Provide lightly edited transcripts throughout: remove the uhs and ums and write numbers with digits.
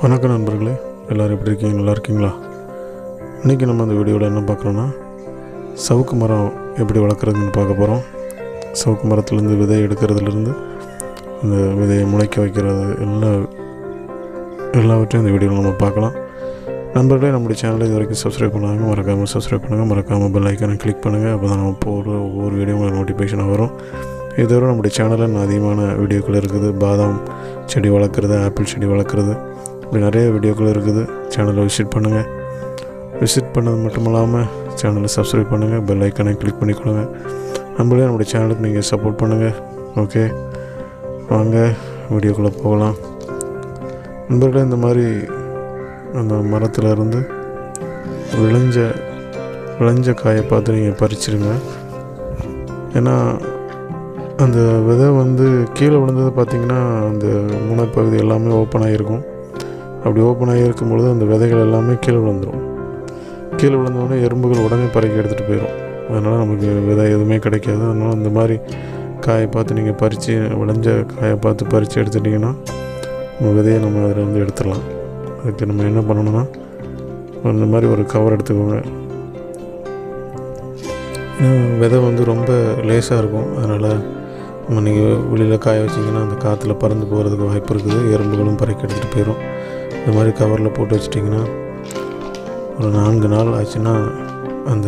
வணக்கம் நண்பர்களே, எல்லோரும் எப்படி இருக்கீங்க? நல்லா இருக்கீங்களா? இன்றைக்கி நம்ம அந்த வீடியோவில் என்ன பார்க்குறோன்னா, சவுக்கு மரம் எப்படி வளர்க்குறதுன்னு பார்க்க போகிறோம். சவுக்கு மரத்துலேருந்து விதை எடுக்கிறதுலேருந்து அந்த விதையை முளைக்க வைக்கிறது எல்லாவற்றையும் இந்த வீடியோவில் நம்ம பார்க்கலாம். நண்பர்களே, நம்முடைய சேனலை இது வரைக்கும் சப்ஸ்கிரைப் பண்ணாங்க, மறக்காமல் சப்ஸ்கிரைப் பண்ணுங்கள். மறக்காமல் பெல் ஐக்கானை கிளிக் பண்ணுங்கள். அப்போ தான் நம்ம போகிற ஒவ்வொரு வீடியோ உங்களுக்கு நோட்டிஃபிகேஷனாக வரும். இதுவரை நம்முடைய சேனலில் அதிகமான வீடியோக்கள் இருக்குது. பாதாம் செடி வளர்க்குறது, ஆப்பிள் செடி வளர்க்குறது, இப்படி நிறைய வீடியோக்கள் இருக்குது. சேனலை விசிட் பண்ணுங்கள். விசிட் பண்ணது மட்டும் இல்லாமல் சேனலை சப்ஸ்கிரைப் பண்ணுங்கள், பெல் ஐக்கானை கிளிக் பண்ணிக்கொள்ளுங்க. நம்மளே நம்முடைய சேனலுக்கு நீங்கள் சப்போர்ட் பண்ணுங்கள். ஓகே, வாங்க வீடியோக்குள்ளே போகலாம். நண்பர்களே, இந்த மாதிரி அந்த மரத்தில் இருந்து விளைஞ்ச காயை பார்த்து நீங்கள் பறிச்சிருங்க. ஏன்னா அந்த விதை கீழே விழுந்தது பார்த்திங்கன்னா அந்த முனைப்பகுதி எல்லாமே ஓப்பன் ஆகிருக்கும். அப்படி ஓப்பன் ஆகியிருக்கும்பொழுது அந்த விதைகள் எல்லாமே கீழே விழுந்துடும். கீழே விழுந்தோடனே எறும்புகள் உடனே பறக்கி எடுத்துகிட்டு போயிடும். அதனால் நமக்கு விதை எதுவுமே கிடைக்காது. அதனால் இந்த மாதிரி காயை பார்த்து நீங்கள் பறித்து, விளைஞ்ச காயை பார்த்து பறித்து எடுத்துட்டிங்கன்னா நம்ம விதையை நம்ம அதில் எடுத்துடலாம். அதுக்கு நம்ம என்ன பண்ணணும்னா, இந்த மாதிரி ஒரு கவர் எடுத்துக்கோங்க. விதை ரொம்ப லேசாக இருக்கும். அதனால் நீங்கள் வெளியில் காய வச்சிங்கன்னா அந்த காற்றுல பறந்து போகிறதுக்கு வாய்ப்பு இருக்குது. எறும்புகளும் பறக்க எடுத்துகிட்டு போயிடும். இந்த மாதிரி கவரில் போட்டு வச்சிட்டிங்கன்னா ஒரு 4 நாள் ஆச்சுன்னா அந்த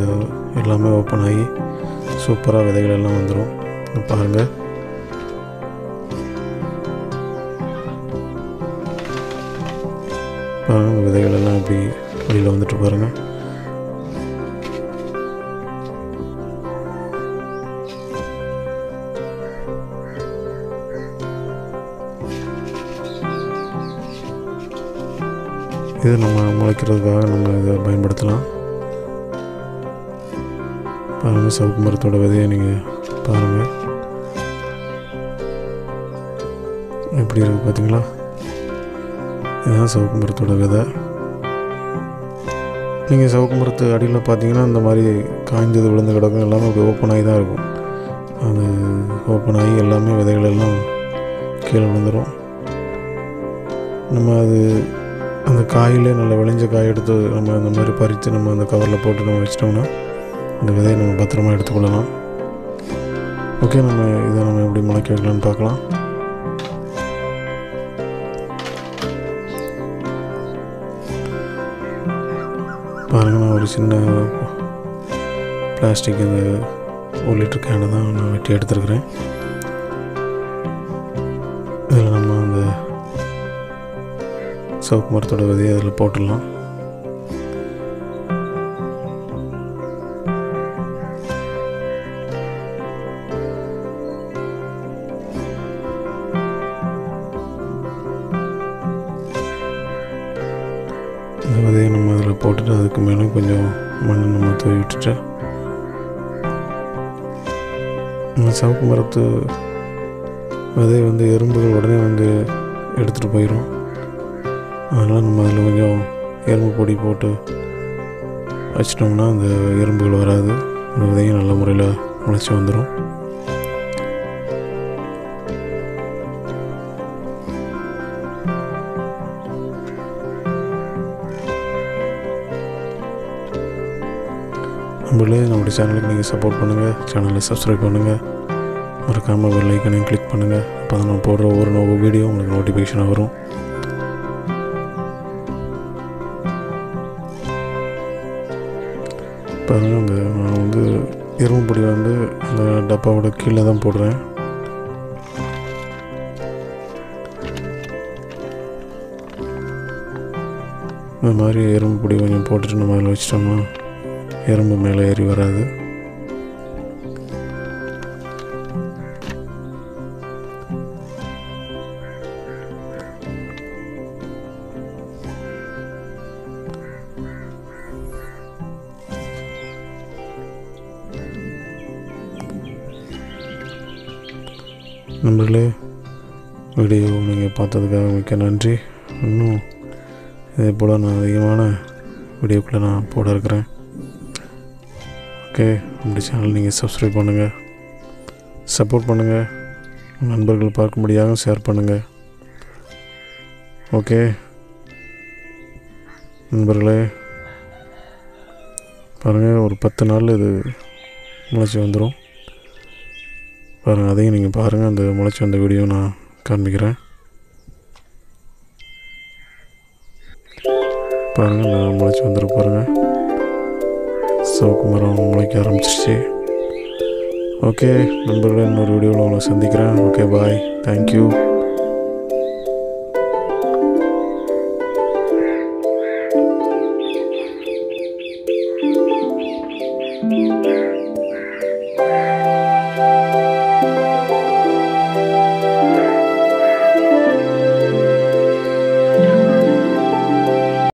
எல்லாமே ஓப்பன் ஆகி சூப்பராக விதைகள் எல்லாம் வந்துடும். பாருங்கள், விதைகள் எல்லாம் இப்படி வெளியில் வந்துட்டு பாருங்கள். இது நம்ம முளைக்கிறதுக்காக நம்ம இதை பயன்படுத்தலாம். பாருங்கள், சவுக்கு மரத்தோட விதையை நீங்கள் பாருங்கள் எப்படி இருக்குது பார்த்தீங்களா? இதுதான் சவுக்கு மரத்தோட விதை. நீங்கள் சவுக்கு மரத்து அடியில் பார்த்தீங்கன்னா இந்த மாதிரி காய்ந்தது விழுந்து கிடக்கும். எல்லாமே அப்படி ஓப்பன் ஆகி தான் இருக்கும். அது ஓப்பன் ஆகி எல்லாமே விதைகள் எல்லாம் கீழே விழுந்துடும். நம்ம அந்த காயிலே நல்ல விளைஞ்ச காய் எடுத்து நம்ம அந்த மாதிரி பறித்து நம்ம அந்த கவரில் போட்டு நம்ம வச்சிட்டோம்னா அந்த விதையை நம்ம பத்திரமா எடுத்துக்கொள்ளலாம். ஓகே, இதை நம்ம எப்படி முளைக்க வைக்கலான்னு பார்க்கலாம். பாருங்கள், நான் ஒரு சின்ன பிளாஸ்டிக் அந்த 1 லிட்டர் கேனை தான் நான் வெட்டி எடுத்துருக்கிறேன். இதில் நம்ம அந்த சவுக்கு மரத்தோட விதையை அதில் போட்டுடலாம். இந்த விதையை நம்ம அதில் போட்டுட்டு அதுக்கு மேலே கொஞ்சம் மண் நம்ம தூவி விட்டுட்டு, சவுக்கு மரத்து விதை எறும்புகள் உடனே எடுத்துகிட்டு போயிடும். அதனால் நம்ம அதில் கொஞ்சம் எறும்பு பொடி போட்டு வச்சிட்டோம்னா அந்த எறும்புகள் வராது. அந்த விதையும் நல்ல முறையில் முளைச்சி வந்துடும். நம்மளுடைய சேனலுக்கு நீங்கள் சப்போர்ட் பண்ணுங்கள். சேனலை சப்ஸ்கிரைப் பண்ணுங்கள். மறக்காமல் பெல் ஐக்கானையும் கிளிக் பண்ணுங்கள். அப்போ தான் நம்ம போடுற ஒவ்வொரு வீடியோ உங்களுக்கு நோட்டிஃபிகேஷனாக வரும். பாருங்கள், நான் எறும்பு பொடி அந்த டப்பாவோட கீழே தான் போடுறேன். இந்த மாதிரி எறும்பு பொடி கொஞ்சம் போட்டுட்டு நம்ம அதில் வச்சிட்டோம்னா எறும்பு மேலே ஏறி வராது. நண்பர்களே, வீடியோ நீங்கள் பார்த்ததுக்காக மிக்க நன்றி. இன்னும் இதே போல் நான் அதிகமான வீடியோக்களை நான் போட இருக்கிறேன். ஓகே, நம்முடைய சேனல் நீங்கள் சப்ஸ்கிரைப் பண்ணுங்கள், சப்போர்ட் பண்ணுங்கள், நண்பர்கள் பார்க்கும்படியாக ஷேர் பண்ணுங்கள். ஓகே, நண்பர்களே பாருங்கள், ஒரு 10 நாளில் இது முளைச்சி வந்துடும். பாருங்கள், அதையும் நீங்கள் பாருங்கள். அந்த முளைச்சி வந்த வீடியோ நான் காண்பிக்கிறேன். பாருங்கள், நான் முளைச்சி வந்துருக்கு பாருங்கள். சவுக்கு மரம் முளைக்க ஆரம்பிச்சிருச்சு. ஓகே நண்பர்களே, இன்னொரு வீடியோவில் உங்களை சந்திக்கிறேன். Okay bye, thank you.